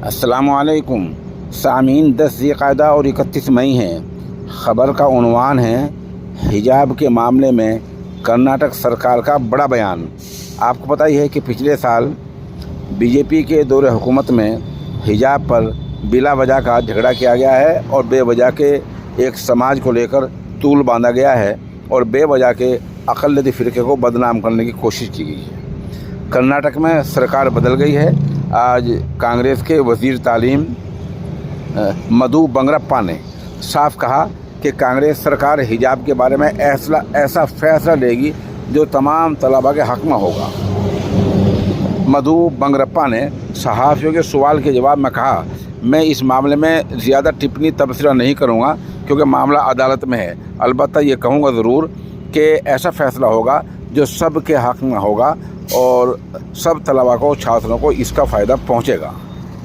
अस्सलाम वालेकुम सामीन। 10 ज़िलक़ादा और 31 मई है। ख़बर का उन्वान है हिजाब के मामले में कर्नाटक सरकार का बड़ा बयान। आपको पता ही है कि पिछले साल बीजेपी के दौरे हुकूमत में हिजाब पर बिला वजह का झगड़ा किया गया है और बेवजह के एक समाज को लेकर तूल बांधा गया है और बेवजह के अक़लियती फ़िरक़े को बदनाम करने की कोशिश की गई है। कर्नाटक में सरकार बदल गई है। आज कांग्रेस के वज़ीर तालीम मधु बंगरप्पा ने साफ कहा कि कांग्रेस सरकार हिजाब के बारे में ऐसा फैसला लेगी जो तमाम तलबा के हक़ में होगा। मधु बंगरप्पा ने सहाफ़ियों के सवाल के जवाब में कहा, मैं इस मामले में ज़्यादा टिप्पणी तबसरा नहीं करूँगा क्योंकि मामला अदालत में है। अलबत्ता ये कहूँगा ज़रूर कि ऐसा फ़ैसला होगा जो सब के हक़ में होगा और सब तलबा को, छात्रों को इसका फ़ायदा पहुँचेगा।